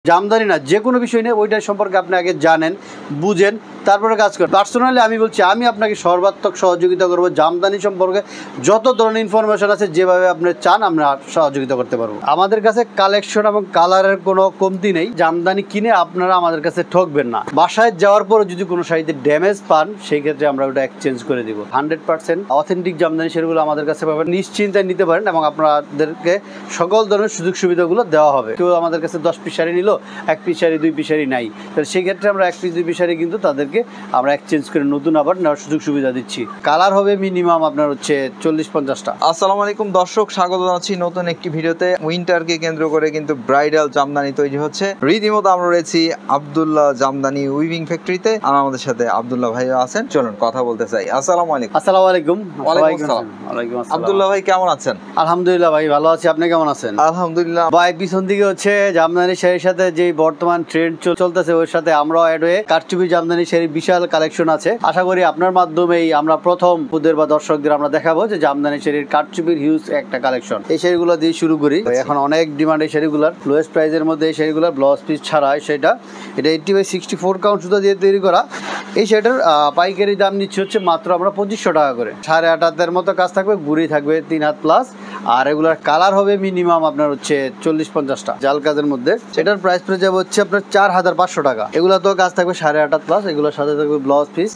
জামদানি না যে কোনো বিষয় নিয়ে ওইটার সম্পর্কে আপনি আগে জানেন, বুঝেন, তারপরে কাজ করেন। পার্সোনালি আমি বলছি, আমি আপনাকে সর্বাত্মক সহযোগিতা করবো। জামদানি সম্পর্কে যত ধরনের ইনফরমেশন আছে, যেভাবে আপনি চান আমরা সহযোগিতা করতে পারবো। আমাদের কাছে কালেকশন এবং কালারের কোনো কমতি নেই। জামদানি কিনে আপনারা আমাদের কাছে ঠকবেন না। বাসায় যাওয়ার পরে যদি কোনো শাড়িতে ড্যামেজ পান, সেই ক্ষেত্রে আমরা ওটা এক্সচেঞ্জ করে দিব। 100% অথেন্টিক জামদানি সেগুলো আমাদের কাছে পাবেন, নিশ্চিন্তায় নিতে পারেন এবং আপনাদেরকে সকল ধরনের সুযোগ সুবিধাগুলো দেওয়া হবে। কেউ আমাদের কাছে 10 পিস শাড়ি নিল, 1 পিস শাড়ি 2 পিস শাড়ি নাই, তাহলে সেই ক্ষেত্রে আমরা 1 পিস 2 পিস শাড়ি কিন্তু তাদেরকে আমরা এক্সচেঞ্জ করে নতুন আবার নেওয়ার সুযোগ সুবিধা দিচ্ছি। কালার হবে মিনিমাম আপনার হচ্ছে 40-50টা। আসসালামু আলাইকুম দর্শক, স্বাগত জানাচ্ছি নতুন একটি ভিডিওতে। উইন্টারকে কেন্দ্র করে কিন্তু ব্রাইডাল জামদানি তৈরি হচ্ছে। রীতিমতো আমরা রয়েছি আব্দুল্লাহ জামদানি উইভিং ফ্যাক্টরিতে। আর আমাদের সাথে আব্দুল্লাহ ভাইও আছেন, চলুন কথা বলতে চাই। আসসালামু আলাইকুম। আসসালামু আলাইকুম। ওয়ালাইকুম আসসালাম। আব্দুল্লাহ ভাই কেমন আছেন? আলহামদুলিল্লাহ ভাই ভালো আছি, আপনি কেমন আছেন? আলহামদুলিল্লাহ ভাই পিছন দিকে হচ্ছে জামদানি শাড়ির সাথে যে বর্তমান ট্রেন্ড চলতেছে, ওর সাথে আমরাও অ্যাড হয়ে কারচুপি জামদানি শাড়ির বিশাল কালেকশন আছে। আশা করি আপনার মাধ্যমেই আমরা প্রথম খুদের বা দর্শকদের আমরা দেখাবো যে জামদানি শাড়ির কারচুপির হিউজ একটা কালেকশন। এই শাড়িগুলো দিয়ে শুরু করি। এখন অনেক ডিমান্ড এই শাড়িগুলোর। লোয়েস্ট প্রাইসের মধ্যে এই শাড়িগুলোর ব্লাউজ পিস ছাড়া সেটা 80/64 কাউন্ট সুতা দিয়ে তৈরি করা। এই শাড়িটার পাইকারি দাম নিচ্ছে হচ্ছে মাত্র আমরা 2500 টাকা করে। 8.5 হাতের মতো কাজ থাকবে, গুড়ি থাকবে 3 হাত প্লাস, আর এগুলার কালার হবে মিনিমাম আপনার হচ্ছে 40-50টা জাল কাজের মধ্যে। এটার প্রাইস পড়ে যাবে হচ্ছে আপনার 4500 টাকা। এগুলো তো কাজ থাকবে 8.5 হাত প্লাস, এগুলোর সাথে থাকবে ব্লাউজ পিস।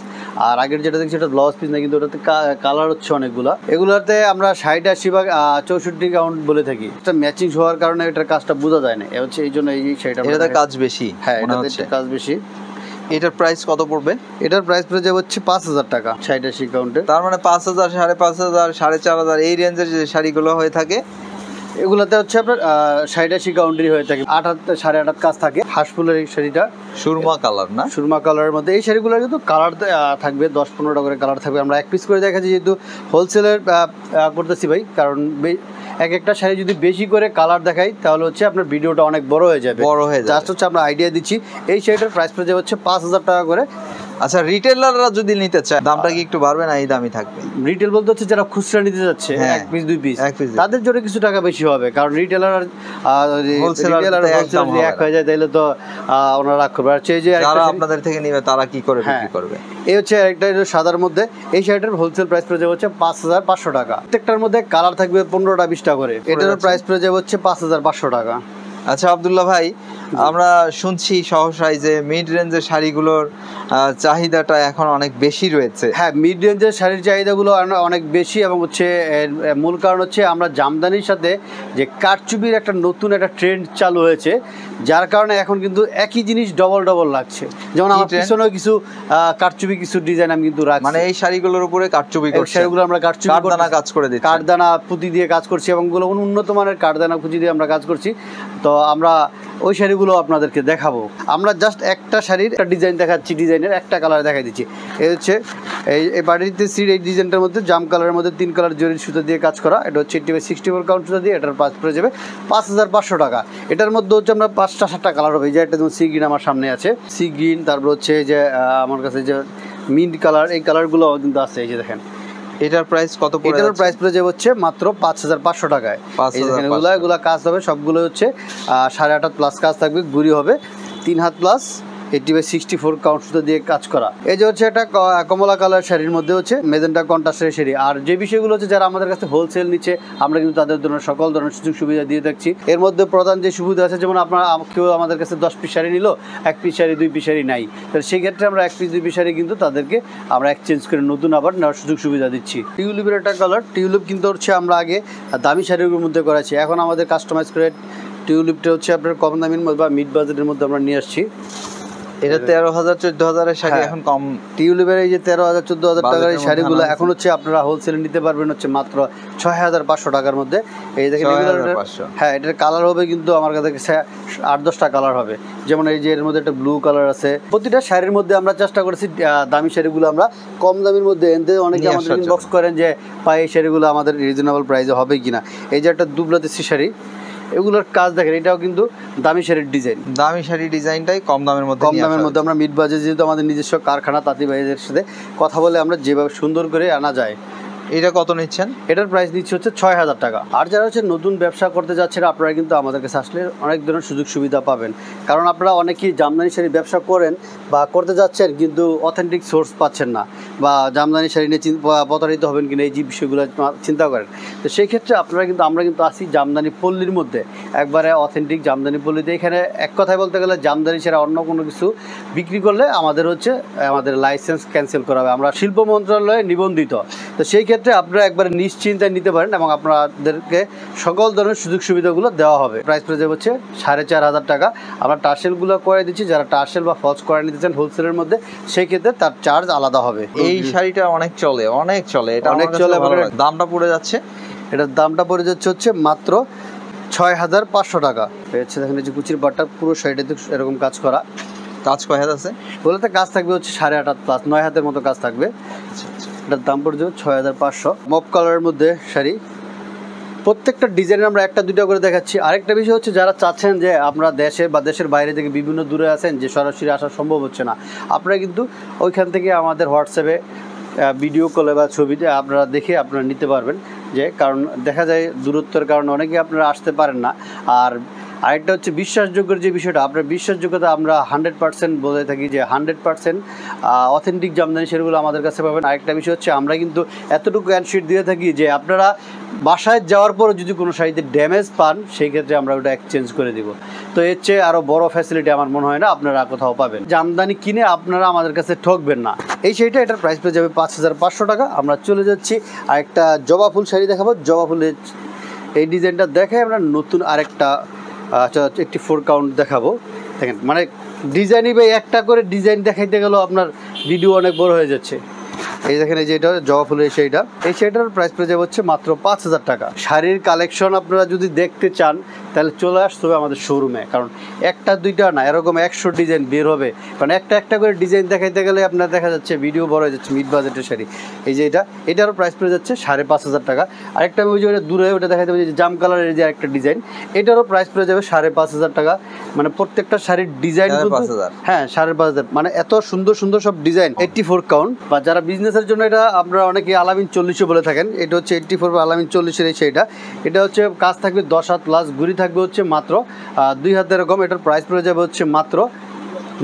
আর আগের যেটা দেখছি এটা ব্লাউজ পিস না, কিন্তু ওটাতে কালার হচ্ছে অনেকগুলো। এগুলোতে আমরা 60-80/64 কাউন্ট বলে থাকি। এটা ম্যাচিং হওয়ার কারণে এটার কাজটা বোঝা যায় না, হচ্ছে এই জন্য এই শাড়িটা এটাতে কাজ বেশি। হ্যাঁ, এটাতে কাজ বেশি। এটার প্রাইস কত পড়বে? এটার প্রাইস পড়ে যাবে হচ্ছে 5000 টাকা 60-80 কাউন্টে। তার মানে 5000, 5500, 4500 এই রেঞ্জের যে শাড়িগুলো হয়ে থাকে, এগুলোতে হচ্ছে আপনার 60-80 কাউন্টারই হয়ে থাকে। 8 হাত 8.5 হাত কাজ থাকে। হাঁসফুলের এই শাড়িটা সুরমা কালার না? সুরমা কালারের মধ্যে এই শাড়িগুলোর কিন্তু কালার থাকবে 10-15টা করে কালার থাকবে। আমরা 1 পিস করে দেখাচ্ছি, যেহেতু হোলসেলের করতেছি ভাই, কারণ এক একটা শাড়ি যদি বেশি করে কালার দেখাই তাহলে হচ্ছে আপনার ভিডিওটা অনেক বড় হয়ে যাবে। জাস্ট হচ্ছে আমরা আইডিয়া দিচ্ছি। এই শাড়িটার প্রাইস পড়ে যাবে হচ্ছে 5000 টাকা করে। আচ্ছা, রিটেলাররা যদি নিতে চায় দামটা কি একটু বাড়বে না এই দামই থাকবে? রিটেল বলতে হচ্ছে যারা খুচরা নিতে যাচ্ছে 1 পিস 2 পিস, তাদের জন্য কিছু টাকা বেশি হবে, কারণ রিটেলার আর হোলসেলার এক হয়ে যায়, তাইলে তো ওনারা রাগ করবে। আর যে যারা আপনাদের থেকে নিবে তারা কি করে বিক্রি করবে? এই হচ্ছে একটা সাদার মধ্যে এই শাড়িটার হোলসেল প্রাইস পড়ে যাবে হচ্ছে 5500 টাকা। প্রত্যেকটার মধ্যে কালার থাকবে 15টা 20টা করে। এটার প্রাইস পড়ে যাবে হচ্ছে 5500 টাকা। আচ্ছা আব্দুল্লাহ ভাই, আমরা শুনছি সহসাই যে মিড রেঞ্জের শাড়িগুলোর চাহিদাটা এখন অনেক বেশি রয়েছে। হ্যাঁ, মিড রেঞ্জের শাড়ির চাহিদাগুলো অনেক বেশি, এবং হচ্ছে মূল কারণ হচ্ছে আমরা জামদানির সাথে যে কারচুপির একটা নতুন একটা ট্রেন্ড চালু হয়েছে, যার কারণে এখন কিন্তু একই জিনিস ডবল লাগছে। যেমন আমার পিছনেও কিছু কারচুপি কিছু ডিজাইন আমি কিন্তু রাখছি, মানে এই শাড়িগুলোর উপরে কারচুপি করছি। শাড়িগুলো আমরা কারদানা কাজ করে দিচ্ছি, কারদানা পুঁতি দিয়ে কাজ করছি, এবং গুলো উন্নত মানের কারদানা পুঁতি দিয়ে আমরা কাজ করছি। তো আমরা ওই শাড়িগুলো আপনাদেরকে দেখাবো। আমরা জাস্ট একটা শাড়ির একটা ডিজাইন দেখাচ্ছি, ডিজাইনের একটা কালার দেখাই দিচ্ছি। এই হচ্ছে এই বাড়িতে সিড, এই ডিজাইনটার মধ্যে জাম কালারের মধ্যে 3 কালার জরির সুতো দিয়ে কাজ করা। এটা হচ্ছে 80/64 কাউন্ট সুতো দিয়ে। এটার প্রাইস পড়ে যাবে 5500 টাকা। এটার মধ্যে হচ্ছে আমরা 5-7টা কালার হবে। এই যে একটা সি গ্রিন আমার সামনে আছে, সি গ্রিন, তারপর হচ্ছে যে আমার কাছে যে মিন্ট কালার, এই কালারগুলো কিন্তু আছে। এই যে দেখেন, এটার প্রাইস কত পড়ে? এটার প্রাইস পড়ে যাবে হচ্ছে মাত্র 5500 টাকায়। এগুলা কাজ হবে সবগুলো হচ্ছে 8.5 হাত প্লাস কাজ থাকবে, গুড়ি হবে 3 হাত প্লাস, 80/64 কাউন্ট সুতো দিয়ে কাজ করা। এই যে হচ্ছে একটা কমলা কালার শাড়ির মধ্যে হচ্ছে মেজেন্টা কন্ট্রাস্টের শাড়ি। আর যে বিষয়গুলো হচ্ছে যারা আমাদের কাছে হোলসেল নিচ্ছে, আমরা কিন্তু তাদের জন্য সকল ধরনের সুযোগ সুবিধা দিয়ে থাকছি। এর মধ্যে প্রধান যে সুবিধা আছে, যেমন আপনারা কেউ আমাদের কাছে 10 পিস শাড়ি নিল, 1 পিস শাড়ি 2 পিস শাড়ি নাই, তাহলে সেই ক্ষেত্রে আমরা 1 পিস 2 পিস শাড়ি কিন্তু তাদেরকে আমরা এক্সচেঞ্জ করে নতুন আবার নেওয়ার সুযোগ সুবিধা দিচ্ছি। টিউলিপের একটা কালার, টিউলিপ কিন্তু হচ্ছে আমরা আগে দামি শাড়ির মধ্যে করেছি, এখন আমাদের কাস্টমাইজ করে টিউলিপটা হচ্ছে আপনার কম দামের মধ্যে বা মিড বাজেটের মধ্যে আমরা নিয়ে আসছি। এটা 13,000-14,000 এর শাড়ি এখন কম। টিউলিপের এই যে 13,000-14,000 টাকার এই শাড়িগুলো এখন হচ্ছে আপনারা হোলসেলে নিতে পারবেন হচ্ছে মাত্র 6500 টাকার মধ্যে। এই দেখেন, হ্যাঁ, এটার কালার হবে কিন্তু আমার কাছে 8-10টা কালার হবে। যেমন এই যে এর মধ্যে একটা ব্লু কালার আছে। প্রতিটা শাড়ির মধ্যে আমরা চেষ্টা করেছি দামি শাড়িগুলো আমরা কম দামের মধ্যে এনতে। অনেকে আমাদের ইনবক্স করেন যে পাই এই শাড়িগুলো আমাদের রিজনেবল প্রাইসে হবে কিনা। এই যে একটা দুবলাদেশি শাড়ি, এগুলোর কাজ দেখেন, এটাও কিন্তু দামি শাড়ির ডিজাইন। দামি শাড়ির ডিজাইনটাই কম দামের মধ্যে আমরা মিড বাজেট, যেহেতু আমাদের নিজস্ব কারখানা, তাঁতি ভাইদের সাথে কথা বলে আমরা যেভাবে সুন্দর করে আনা যায় এটা কত নিচ্ছেন? এটার প্রাইস দিচ্ছে হচ্ছে 6,000 টাকা। আর যারা হচ্ছে নতুন ব্যবসা করতে যাচ্ছেন আপনারা কিন্তু আমাদের কাছে আসলে অনেক ধরনের সুযোগ সুবিধা পাবেন, কারণ আপনারা অনেকেই জামদানি শাড়ি ব্যবসা করেন বা করতে যাচ্ছেন কিন্তু অথেন্টিক সোর্স পাচ্ছেন না, বা জামদানি শাড়ি নিয়ে প্রতারিত হবেন কিনা এই যে বিষয়গুলো চিন্তা করেন। তো সেই ক্ষেত্রে আমরা কিন্তু আসি জামদানি পল্লীর মধ্যে, একবারে অথেন্টিক জামদানি পল্লীতে। এখানে এক কথায় বলতে গেলে জামদানি ছাড়া অন্য কোনো কিছু বিক্রি করলে আমাদের লাইসেন্স ক্যান্সেল করা হবে, আমরা শিল্প মন্ত্রণালয়ে নিবন্ধিত। তো সেই ক্ষেত্রে আপনারা একবারে নিশ্চিন্তায় নিতে পারেন এবং আপনাদেরকে সকল ধরনের সুযোগ সুবিধাগুলো দেওয়া হবে। প্রাইস প্রাইস হচ্ছে 4,500 টাকা। আমরা টার্সেলগুলো করে দিচ্ছি, যারা টার্সেল বা ফলস করে নিতে চান হোলসেলের মধ্যে সেই ক্ষেত্রে তার চার্জ আলাদা হবে। এই শাড়িটা অনেক চলে, এটা অনেক চলে। দামটা পড়ে যাচ্ছে, এটার দামটা পড়ে যাচ্ছে হচ্ছে মাত্র 6,500 টাকা। হচ্ছে দেখেন এই যে কুচির বাটটা পুরো সাইডে এরকম কাজ করা। কাজ কয় হাত আছে? ওগুলোতে কাজ থাকবে হচ্ছে 8.5 হাত প্লাস 9 হাতের মতো কাজ থাকবে। এটার দাম পড়ে যাবে 6,500। মপ কালারের মধ্যে শাড়ি, প্রত্যেকটা ডিজাইনের আমরা একটা দুইটা করে দেখাচ্ছি। আরেকটা বিষয় হচ্ছে যারা চাচ্ছেন যে আপনারা দেশে বা দেশের বাইরে থেকে বিভিন্ন দূরে আছেন, যে সরাসরি আসা সম্ভব হচ্ছে না, আপনারা কিন্তু ওইখান থেকে আমাদের হোয়াটসঅ্যাপে ভিডিও কলে বা ছবিতে আপনারা দেখে আপনারা নিতে পারবেন। যে কারণ দেখা যায় দূরত্বের কারণে অনেকেই আপনারা আসতে পারেন না। আর আরেকটা হচ্ছে বিশ্বাসযোগ্যের যে বিষয়টা, আপনার বিশ্বাসযোগ্যতা আমরা 100% বলে থাকি যে 100% অথেন্টিক জামদানি সেগুলো আমাদের কাছে পাবেন। আরেকটা বিষয় হচ্ছে আমরা কিন্তু এতটুকু অ্যানশিট দিয়ে থাকি যে আপনারা বাসায় যাওয়ার পর যদি কোনো শাড়িতে ড্যামেজ পান সেই ক্ষেত্রে আমরা ওটা এক্সচেঞ্জ করে দিব। তো এর চেয়ে আরও বড় ফ্যাসিলিটি আমার মনে হয় না আপনারা কোথাও পাবেন। জামদানি কিনে আপনারা আমাদের কাছে ঠকবেন না। এই শাড়িটা এটার প্রাইস পেয়ে যাবে 5,500 টাকা। আমরা চলে যাচ্ছি আর একটা জবা ফুল শাড়ি দেখাবো। জবা ফুলের এই ডিজাইনটা দেখে আমরা নতুন আরেকটা 84 কাউন্ট দেখাবো। দেখেন মানে ডিজাইনই ভাই একটা করে ডিজাইন দেখাইতে গেলেও আপনার ভিডিও অনেক বড় হয়ে যাচ্ছে। এই দেখেন এই যে এটা জবা ফুলের শাড়িটা, এই শাড়িটার প্রাইস পড়ে যাবে হচ্ছে মাত্র 5,000 টাকা। শাড়ির কালেকশন আপনারা যদি দেখতে চান তাহলে চলে আসতে হবে আমাদের শোরুমে, কারণ একটা দুইটা না এরকম 100 ডিজাইন বের হবে। কারণ একটা করে ডিজাইন দেখাইতে গেলে আপনার দেখা যাচ্ছে ভিডিও বড় হয়ে যাচ্ছে। মিড বাজেটের শাড়ি এই যে এটারও প্রাইস পড়ে যাচ্ছে 5,500 টাকা। আরেকটা আমি ওই যে দূরে ওটা দেখাইতে হবে যে জাম কালারের যে একটা ডিজাইন, এটারও প্রাইস পড়ে যাবে 5,500 টাকা। মানে প্রত্যেকটা শাড়ির ডিজাইন, হ্যাঁ 5,500, মানে এত সুন্দর সুন্দর সব ডিজাইন। 84 কাউন্ট বা যারা বিজনেসের জন্য, এটা আপনারা অনেকে আলামিন 40 বলে থাকেন, এটা হচ্ছে 84 বা আলামিন 40-এর এই শাড়িটা। এটা হচ্ছে কাজ থাকবে 10 হাত প্লাস, ঘুরি থাকবে হচ্ছে মাত্র 2 হাত এরকম। এটার প্রাইস পড়ে যাবে হচ্ছে মাত্র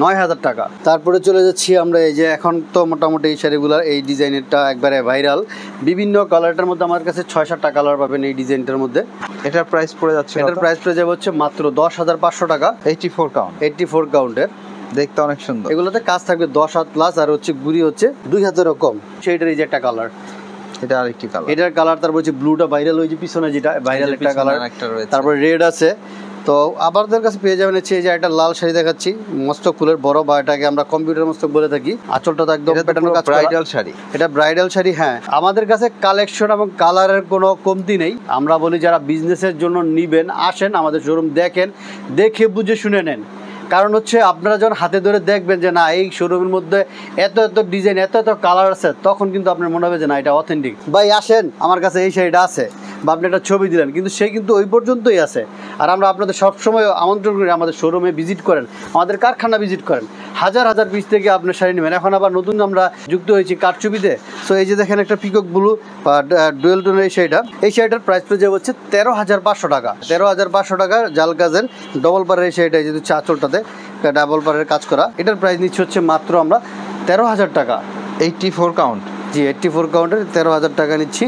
9,000 টাকা। তারপরে চলে যাচ্ছি আমরা এই যে এখন তো মোটামুটি এই শাড়িগুলোর এই ডিজাইনেরটা একবারে ভাইরাল। বিভিন্ন কালারটার মধ্যে আমার কাছে 6-7টা কালার পাবেন এই ডিজাইনটার মধ্যে। এটার প্রাইস পড়ে যাচ্ছে, এটার প্রাইস পড়ে যাবে হচ্ছে মাত্র 10,500 টাকা। 84 কাউন্টের, দেখতে অনেক সুন্দর। এগুলোতে কাজ থাকবে 10 হাত প্লাস, আর হচ্ছে গুড়ি হচ্ছে 2 হাতেরও কম। সেইটার এই যে একটা কালার, এটা আরেকটি কালার, এটার কালার। তারপর হচ্ছে ব্লুটা ভাইরাল, ওই যে পিছনে যেটা ভাইরাল একটা কালার। তারপর রেড আছে। তো আমাদের কাছে পেয়ে যাবেন হচ্ছে এই যে একটা লাল শাড়ি দেখাচ্ছি, মস্তক ফুলের বড়, বা এটাকে আমরা কম্পিউটার মস্তক বলে থাকি। আঁচলটা তো একদম প্যাটার্নের কাজ, ব্রাইডাল শাড়ি। এটা ব্রাইডাল শাড়ি। হ্যাঁ, আমাদের কাছে কালেকশন এবং কালারের কোনো কমতি নেই। আমরা বলি যারা বিজনেসের জন্য নিবেন আসেন আমাদের শোরুম, দেখেন, দেখে বুঝে শুনে নেন। কারণ হচ্ছে আপনারা যখন হাতে ধরে দেখবেন যে না এই শোরুমের মধ্যে এত ডিজাইন, এত কালার আছে, তখন কিন্তু আপনার মনে হবে যে না এটা অথেন্টিক। ভাই আসেন আমার কাছে এই শাড়িটা আছে, বা আপনি একটা ছবি দিলেন, কিন্তু সে কিন্তু ওই পর্যন্তই আছে। আর আমরা আপনাদের সবসময় আমন্ত্রণ করি আমাদের শোরুমে ভিজিট করেন, আমাদের কারখানা ভিজিট করেন। হাজার পিস থেকে আপনার শাড়ি নেবেন। এখন আবার নতুন আমরা যুক্ত হয়েছি কারচুপিতে। সো এই যে দেখেন একটা পিকক ব্লু বা ডুয়েল টোনের এই শাড়িটার প্রাইস পড়ে যাবে হচ্ছে 13,500 টাকা। 13,500 টাকা জাল কাজের ডবল পারের এই শাড়িটা, যেহেতু চাঁচলটাতে ডাবল পারের কাজ করা। এটার প্রাইস নিচ্ছে হচ্ছে মাত্র আমরা 13,000 টাকা। 84 কাউন্ট, জি 84 কাউন্টের 13,000 টাকা নিচ্ছি।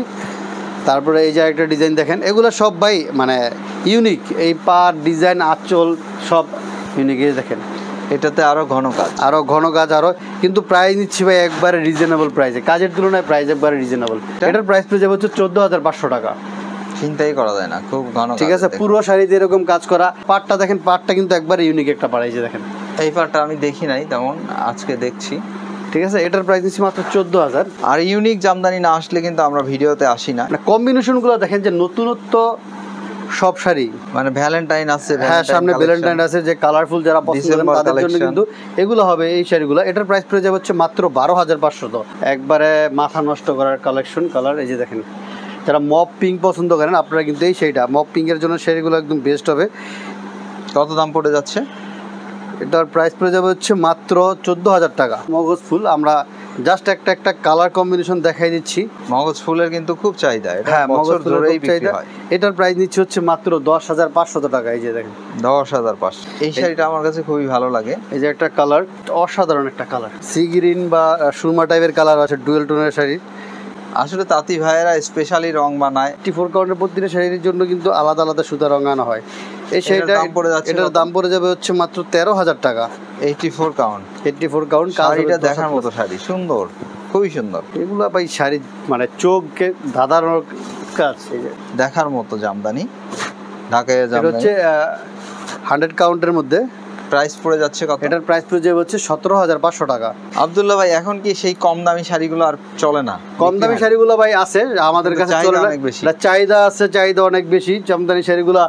তারপরে এই যে একটা ডিজাইন দেখেন, এগুলো সব ভাই মানে ইউনিক। এই পার ডিজাইন, আঁচল সব ইউনিক। এই দেখেন এটাতে আরো ঘন কাজ, আরো কিন্তু প্রাইস নিচ্ছি ভাই একবারে রিজনেবল প্রাইসে, কাজের তুলনায় প্রাইস একবারে রিজনেবল। এটার প্রাইস পেয়ে যাবে হচ্ছে 14,500 টাকা। চিন্তাই করা যায় না, খুব ঘন। ঠিক আছে, পুরো শাড়িতে এরকম কাজ করা। পাটটা দেখেন, পাটটা কিন্তু একবারে ইউনিক একটা পাড়। এই যে দেখেন, এই পাটটা আমি দেখি নাই তেমন, আজকে দেখছি। ঠিক আছে, এটার প্রাইস নিচ্ছি মাত্র 14,000। আর ইউনিক জামদানি না আসলে কিন্তু আমরা ভিডিওতে আসি না। কম্বিনেশনগুলো দেখেন যে নতুনত্ব সব শাড়ি, মানে ভ্যালেন্টাইন আছে, হ্যাঁ সামনে ভ্যালেন্টাইন আছে, যে কালারফুল যারা পছন্দ করেন তাদের জন্য কিন্তু এগুলো হবে এই শাড়িগুলো। এটার প্রাইস পড়ে যাবে হচ্ছে মাত্র 12,500। একবারে মাথা নষ্ট করার কালেকশন কালার। এই যে দেখেন, যারা মপ পিঙ্ক পছন্দ করেন আপনারা কিন্তু এই শাড়িটা, মপ পিঙ্কের জন্য শাড়িগুলো একদম বেস্ট হবে। কত দাম পড়ে যাচ্ছে? এটার প্রাইস পড়ে যাবে হচ্ছে মাত্র 14,000 টাকা। মগজ ফুল আমরা জাস্ট একটা কালার কম্বিনেশন দেখাই দিচ্ছি। মগজ ফুলের কিন্তু খুব চাহিদা, এটা হ্যাঁ, মগজ বছর ফুলের ধরেই খুব বিক্রি চাহিদা। হয়। এটার প্রাইস নিচ্ছে হচ্ছে মাত্র 10,500 টাকা। এই যে দেখেন 10,500। এই শাড়িটা আমার কাছে খুবই ভালো লাগে। এই যে একটা কালার, অসাধারণ একটা কালার, সি গ্রিন বা সুরমা টাইপের কালার আছে, ডুয়েল টোনের শাড়ি। আসলে তাঁতি ভাইয়েরা স্পেশালি রং বানায়। 84 কাউন্টের প্রতিটা শাড়ির জন্য কিন্তু আলাদা আলাদা সুতা রঙানো হয়। এই শাড়িটা দাম পড়ে যাচ্ছে এটার কত? দাম পড়ে যাবে হচ্ছে মাত্র 13,000 টাকা। 84 কাউন্ট। 84 কাউন্ট। শাড়িটা দেখার মতো শাড়ি, সুন্দর, খুবই সুন্দর। এগুলা ভাই শাড়ি মানে চোখকে ধাঁধানোর কাজ। এই যে দেখার মতো জামদানি, ঢাকায় এটা জামদানি। হচ্ছে 100 কাউন্টের মধ্যে। প্রাইস পড়ে যাচ্ছে কত? এটার প্রাইস পড়ে যাবে হচ্ছে 17,500 টাকা। আব্দুল্লাহ ভাই, এখন কি সেই কম দামি শাড়িগুলো আর চলে না? কম দামি শাড়িগুলো ভাই আছে আমাদের কাছে, চাহিদা চলে না। অনেক বেশি। এটা চাহিদা আছে, চাহিদা অনেক বেশি। জামদানি শাড়িগুলো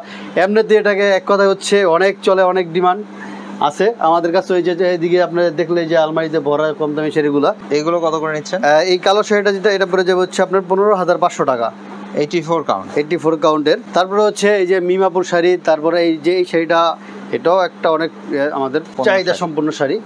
এমনিতে এটাকে এক কথা হচ্ছে অনেক চলে, অনেক ডিমান্ড আছে আমাদের কাছে। ওই যে এদিকে আপনারা দেখলে যে আলমারিতে ভরা কম দামি শাড়িগুলো, এগুলো কত করে নিচ্ছেন? এই কালো শাড়িটা যেটা, এটা পড়ে যাবে হচ্ছে আপনার 15,500 টাকা। 84 কাউন্ট। 84 কাউন্টের। তারপরে হচ্ছে এই যে মিমাপুর শাড়ি, তারপরে এই যে এই শাড়িটা, এটাও একটা অনেক আমাদের চাহিদা সম্পন্ন শাড়ি।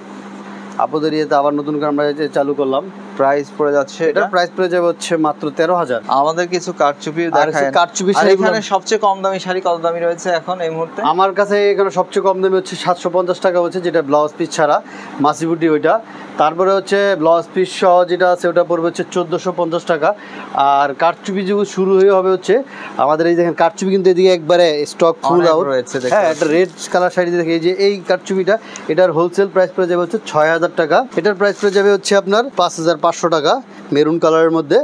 আপনাদের ইয়েতে আবার নতুন করে আমরা চালু করলাম। প্রাইস পড়ে যাচ্ছে এটা? এটার প্রাইস পড়ে যাবে হচ্ছে মাত্র 13,000। আমাদের কিছু কারচুপি আর দেখায়। কারচুপি আর শাড়িগুলো এখানে সবচেয়ে কম দামি শাড়ি কত দামি রয়েছে এখন এই মুহূর্তে? আমার কাছে এখানে সবচেয়ে কম দামি হচ্ছে 750 টাকা হচ্ছে, যেটা ব্লাউজ পিস ছাড়া, মাসিবুটি ওইটা। তারপরে হচ্ছে ব্লাউজ পিস সহ যেটা আছে ওটা পড়বে হচ্ছে 1450 টাকা। আর কারচুপি যেগুলো শুরু হয়ে হবে হচ্ছে আমাদের, এই দেখেন কারচুপি কিন্তু এদিকে একবারে স্টক ফুল অনেক আউট রয়েছে দেখতে হ্যাঁ, পাচ্ছি। একটা রেড কালার শাড়ি দেখে এই যে এই কারচুপিটা, এটার হোলসেল প্রাইস পড়ে যাবে হচ্ছে 6,000 টাকা। এটার প্রাইস পড়ে যাবে হচ্ছে আপনার 5,500 টাকা মেরুন কালারের মধ্যে।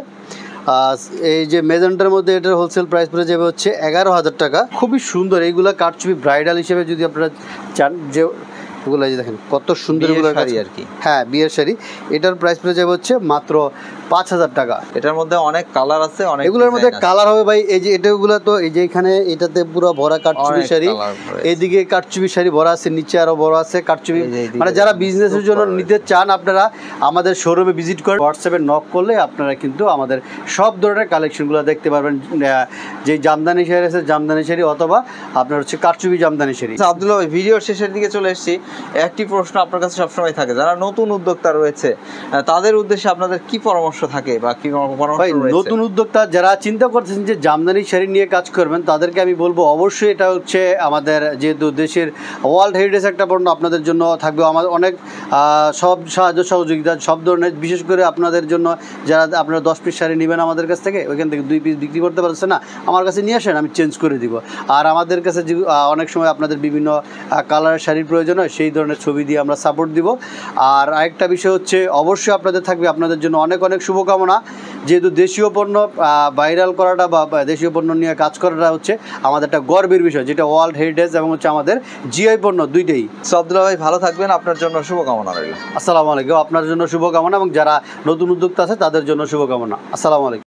আর এই যে মেজেন্টার মধ্যে এটার হোলসেল প্রাইস পড়ে যাবে হচ্ছে 11,000 টাকা। খুবই সুন্দর এইগুলা কারচুপি ব্রাইডাল হিসেবে যদি আপনারা চান, যে এগুলো যে দেখেন কত সুন্দর এগুলো শাড়ি আর কি। হ্যাঁ, বিয়ের শাড়ি। এটার প্রাইস পড়ে যাবে হচ্ছে মাত্র 5,000 টাকা। এটার মধ্যে অনেক কালার আছে, অনেক এগুলোর মধ্যে ডিজাইন আছে। কালার হবে ভাই, এই যে এটাগুলো তো এই যে এখানে এটাতে পুরো ভরা কারচুপি অনেক শাড়ি, colour রয়েছে। এইদিকে কারচুপি শাড়ি ভরা আছে, নিচে আরো বড় আছে কারচুপি। এই যে এইদিকে মানে যারা দেখুন, বিজনেসের খুব জন্য বড় নিতে চান আপনারা আমাদের শোরুমে ভিজিট করে হোয়াটসঅ্যাপে নক করলে আপনারা কিন্তু আমাদের সব ধরনের কালেকশনগুলো দেখতে পারবেন। যে জামদানি শাড়ি আছে, জামদানি শাড়ি, অথবা আপনার হচ্ছে কারচুপি জামদানি শাড়ি। আচ্ছা আব্দুল্লাহ ভাই, ভিডিওর শেষের দিকে চলে এসেছি। একটি প্রশ্ন আপনার কাছে সবসময় থাকে, যারা নতুন উদ্যোক্তা রয়েছে তাদের উদ্দেশ্যে আপনাদের কি পরামর্শ থাকে বা কি পরামর্শ ভাই, রয়েছে? নতুন উদ্যোক্তা যারা চিন্তা করতেছেন যে জামদানি শাড়ি নিয়ে কাজ করবেন, তাদেরকে আমি বলবো অবশ্যই এটা হচ্ছে আমাদের যেহেতু দেশের ওয়ার্ল্ড হেরিটেজ একটা পণ্য, আপনাদের জন্য থাকবে আমাদের অনেক সব সাহায্য সহযোগিতা সব ধরনের। বিশেষ করে আপনাদের জন্য যারা আপনারা 10 পিস শাড়ি নেবেন আমাদের কাছ থেকে, ওইখান থেকে 2 পিস বিক্রি করতে পারছে না, আমার কাছে নিয়ে আসেন, আমি চেঞ্জ করে দিব। আর আমাদের কাছে যে অনেক সময় আপনাদের বিভিন্ন কালারের শাড়ির প্রয়োজন হয়, সেই ধরনের ছবি দিয়ে আমরা সাপোর্ট দিব। আর আরেকটা বিষয় হচ্ছে অবশ্যই আপনাদের থাকবে আপনাদের জন্য অনেক অনেক শুভকামনা। যেহেতু দেশীয় পণ্য ভাইরাল করাটা বা দেশীয় পণ্য নিয়ে কাজ করাটা হচ্ছে আমাদের একটা গর্বের বিষয়, যেটা ওয়ার্ল্ড হেরিটেজ এবং হচ্ছে আমাদের জিআই পণ্য দুইটাই। সো আব্দুল্লাহ ভাই, ভালো থাকবেন, আপনার জন্য শুভকামনা রইল। আসসালামু আলাইকুম। আপনার জন্য শুভকামনা এবং যারা নতুন উদ্যোক্তা আছে তাদের জন্য শুভকামনা। আসসালামু আলাইকুম।